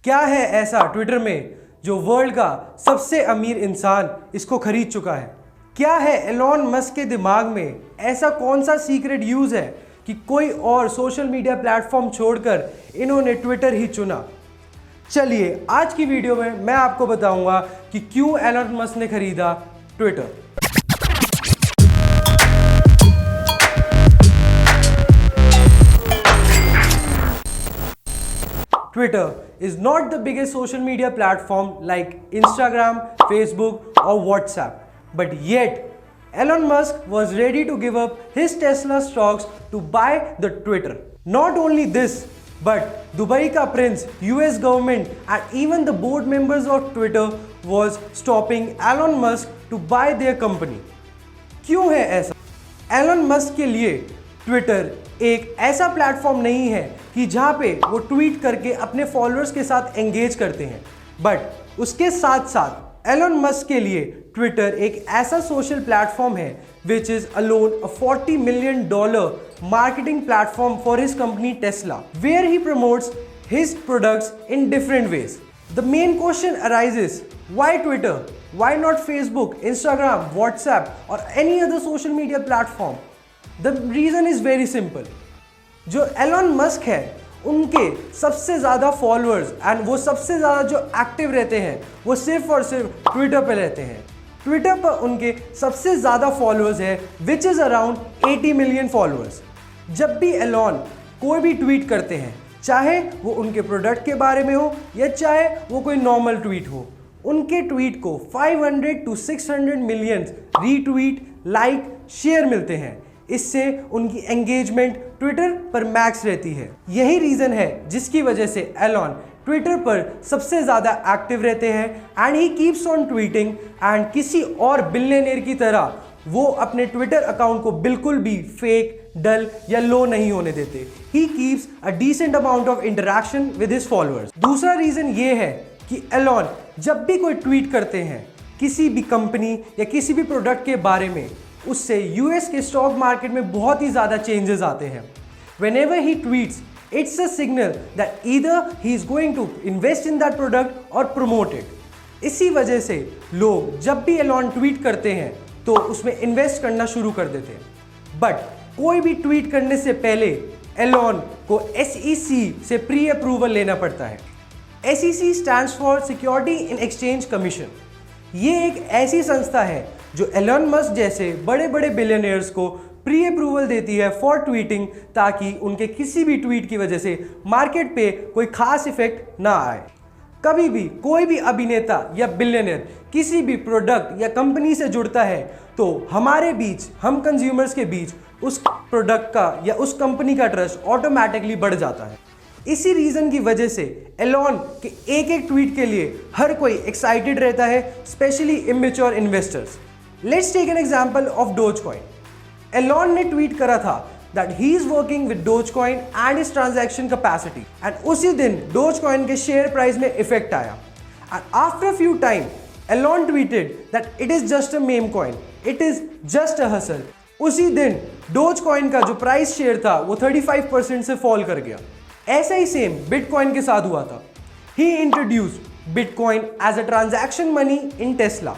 क्या है ऐसा ट्विटर में जो वर्ल्ड का सबसे अमीर इंसान इसको खरीद चुका है? क्या है एलॉन मस्क के दिमाग में ऐसा कौन सा सीक्रेट यूज है कि कोई और सोशल मीडिया प्लेटफॉर्म छोड़कर इन्होंने ट्विटर ही चुना? चलिए आज की वीडियो में मैं आपको बताऊंगा कि क्यों एलॉन मस्क ने खरीदा Twitter. Twitter is not the biggest social media platform like Instagram, Facebook or WhatsApp, but yet Elon Musk was ready to give up his Tesla stocks to buy the Twitter. Not only this, but Dubai ka prince, US government and even the board members of Twitter was stopping Elon Musk to buy their company. क्यों है ऐसा? Elon Musk के लिए Twitter एक ऐसा platform नहीं है कि जहां पे वो ट्वीट करके अपने फॉलोअर्स के साथ एंगेज करते हैं, बट उसके साथ साथ एलन मस्क के लिए ट्विटर एक ऐसा सोशल प्लेटफॉर्म है which is alone a $40 million marketing platform for his company Tesla, where he promotes his products in different ways. The main question arises, why Twitter? Why not Facebook, Instagram, WhatsApp or any other social media platform? The reason is very simple. जो Elon Musk है उनके सबसे ज़्यादा followers and वो सबसे ज़्यादा जो active रहते हैं वो सिर्फ और सिर्फ ट्विटर पे रहते हैं. ट्विटर पर उनके सबसे ज़्यादा फॉलोअर्स है which is around 80 million followers. जब भी एलॉन कोई भी ट्वीट करते हैं, चाहे वो उनके प्रोडक्ट के बारे में हो या चाहे वो कोई नॉर्मल ट्वीट हो, उनके ट्वीट को 500 to 600 million retweet, like, share मिलते हैं. इससे उनकी एंगेजमेंट ट्विटर पर मैक्स रहती है. यही रीज़न है जिसकी वजह से एलॉन ट्विटर पर सबसे ज़्यादा एक्टिव रहते हैं and he keeps on tweeting. And किसी और बिलियनियर की तरह वो अपने ट्विटर अकाउंट को बिल्कुल भी फेक, डल या लो नहीं होने देते. He keeps a decent amount of interaction with his followers. दूसरा रीज़न ये है कि एलॉन जब भी कोई ट्वीट करते हैं किसी भी कंपनी या किसी भी प्रोडक्ट के बारे में, उससे यूएस के स्टॉक मार्केट में बहुत ही ज़्यादा चेंजेस आते हैं. Whenever he tweets, it's a signal that either he is going to invest in that product or promote it. इसी वजह से लोग जब भी एलॉन ट्वीट करते हैं तो उसमें इन्वेस्ट करना शुरू कर देते हैं. बट कोई भी ट्वीट करने से पहले एलॉन को SEC से प्री अप्रूवल लेना पड़ता है. SEC stands for security in exchange commission. ये एक ऐसी संस्था है जो एलॉन मस्क जैसे बड़े बड़े बिलियनियर्स को प्री अप्रूवल देती है फॉर ट्वीटिंग, ताकि उनके किसी भी ट्वीट की वजह से मार्केट पे कोई खास इफेक्ट ना आए. कभी भी कोई भी अभिनेता या बिलियनियर किसी भी प्रोडक्ट या कंपनी से जुड़ता है तो हमारे बीच, हम कंज्यूमर्स के बीच उस प्रोडक्ट का या उस कंपनी का ट्रस्ट ऑटोमेटिकली बढ़ जाता है. इसी रीज़न की वजह से एलॉन के एक एक ट्वीट के लिए हर कोई एक्साइटेड रहता है, specially immature investors. Let's take an example of Dogecoin. Elon ने ट्वीट करा था that he is working with Dogecoin and is transaction capacity, and उसी दिन डोजकॉइन के शेयर प्राइस में इफेक्ट आया. And after a few time Elon tweeted that it is just a meme coin, it is just a hustle. उसी दिन Dogecoin का जो price share था वो 35% से फॉल कर गया. ऐसा ही सेम बिटकॉइन के साथ हुआ था. He introduced bitcoin as a transaction money in Tesla.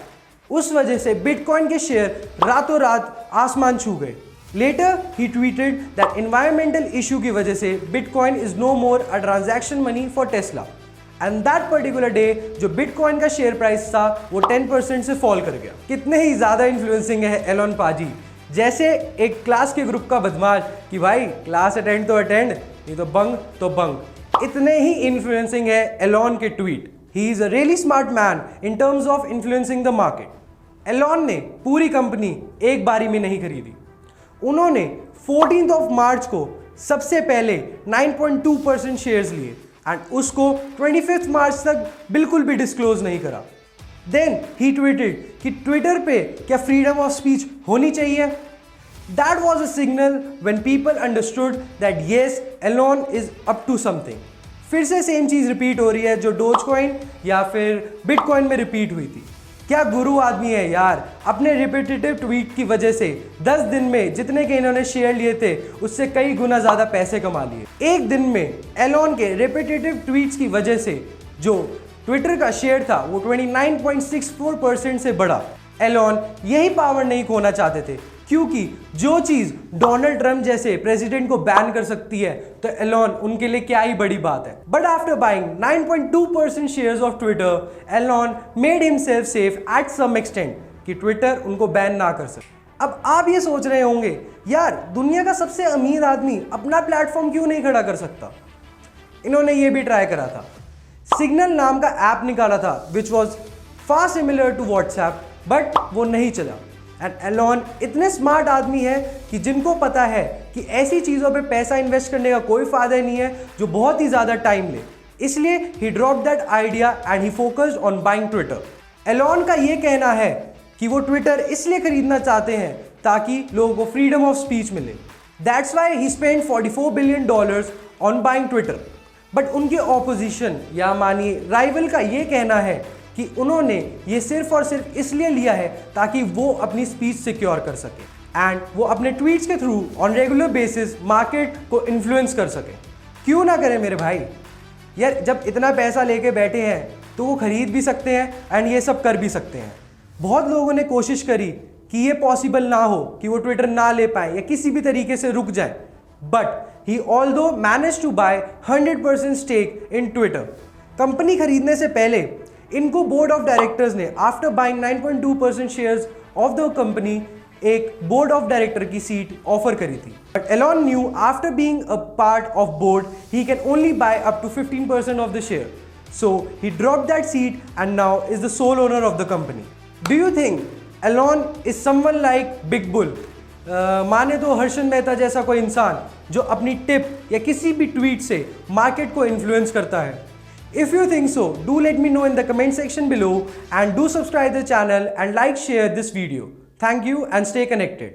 उस वजह से बिटकॉइन के शेयर रातों रात आसमान छू गए. Later he tweeted that environmental issue की वजह से bitcoin is no more a transaction money for Tesla. And that particular day जो बिटकॉइन का शेयर प्राइस था वो 10% से फॉल कर गया. कितने ही ज़्यादा इन्फ्लुएंसिंग है एलॉन पाजी. जैसे एक क्लास के ग्रुप का बदमाश कि भाई क्लास अटेंड तो अटेंड, नहीं तो बंग तो बंग. इतने ही इन्फ्लुएंसिंग है एलॉन के tweet. He is a really smart man in terms of influencing the market. Elon ने पूरी कंपनी एक बारी में नहीं खरीदी. उन्होंने 14 मार्च को सबसे पहले 9.2% शेयर्स लिए एंड उसको 25 मार्च तक बिल्कुल भी डिस्क्लोज नहीं करा. देन ही ट्वीटेड कि ट्विटर पे क्या फ्रीडम ऑफ स्पीच होनी चाहिए. That was a signal when people understood that yes Elon is up to something. फिर से सेम चीज़ रिपीट हो रही है जो डोजकॉइन या फिर बिटकॉइन में रिपीट हुई थी. क्या गुरु आदमी है यार. अपने रिपीटेटिव ट्वीट की वजह से 10 दिन में जितने के इन्होंने शेयर लिए थे उससे कई गुना ज़्यादा पैसे कमा लिए. एक दिन में एलॉन के रिपीटेटिव ट्वीट्स की वजह से जो ट्विटर का शेयर था वो 29.64% से बढ़ा। एलॉन यही पावर नहीं खोना चाहते थे, क्योंकि जो चीज डोनाल्ड ट्रंप जैसे प्रेसिडेंट को बैन कर सकती है तो एलॉन उनके लिए क्या ही बड़ी बात है। But after buying 9.2% shares of Twitter, Elon made himself safe at some extent कि ट्विटर उनको बैन ना कर सके। अब आप ये सोच रहे होंगे, यार दुनिया का सबसे अमीर आदमी अपना प्लेटफॉर्म क्यों नहीं खड़ा कर सकता? इन्होंने ये भी ट्राई करा था। सिग्नल नाम का ऐप निकाला था which was far similar to WhatsApp, but वो नहीं चला। एंड एलॉन इतने स्मार्ट आदमी है कि जिनको पता है कि ऐसी चीज़ों पे पैसा इन्वेस्ट करने का कोई फायदा नहीं है जो बहुत ही ज़्यादा टाइम ले, इसलिए he drop that idea and he focused on buying Twitter. Elon का ये कहना है कि वो ट्विटर इसलिए खरीदना चाहते हैं ताकि लोगों को फ्रीडम ऑफ स्पीच मिले। That's why he spend $44 billion on buying Twitter. But उनके ऑपोजिशन या मानिए राइवल का ये कहना है कि उन्होंने ये सिर्फ और सिर्फ इसलिए लिया है ताकि वो अपनी स्पीच सिक्योर कर सके एंड वो अपने ट्वीट्स के through on regular basis market को इन्फ्लुएंस कर सके। क्यों ना करें मेरे भाई, यार जब इतना पैसा लेके बैठे हैं तो वो खरीद भी सकते हैं एंड ये सब कर भी सकते हैं। बहुत लोगों ने कोशिश करी कि ये पॉसिबल ना हो कि वो ट्विटर ना ले पाए या किसी भी तरीके से रुक जाए, but he although manage to buy 100% stake in Twitter. Company खरीदने से पहले इनको बोर्ड ऑफ डायरेक्टर्स ने after buying 9.2% shares of the company एक बोर्ड ऑफ डायरेक्टर की सीट ऑफर करी थी। But Elon knew after being a part of board he can only buy up to 15% of the share, so he dropped that seat and now is the sole owner of the company. Do you think Elon is someone like big bull? माने तो हर्षन मेहता जैसा कोई इंसान जो अपनी tip या किसी भी ट्वीट से मार्केट को इन्फ्लुएंस करता है? If you think so, do let me know in the comment section below and do subscribe the channel and like share this video. Thank you and stay connected.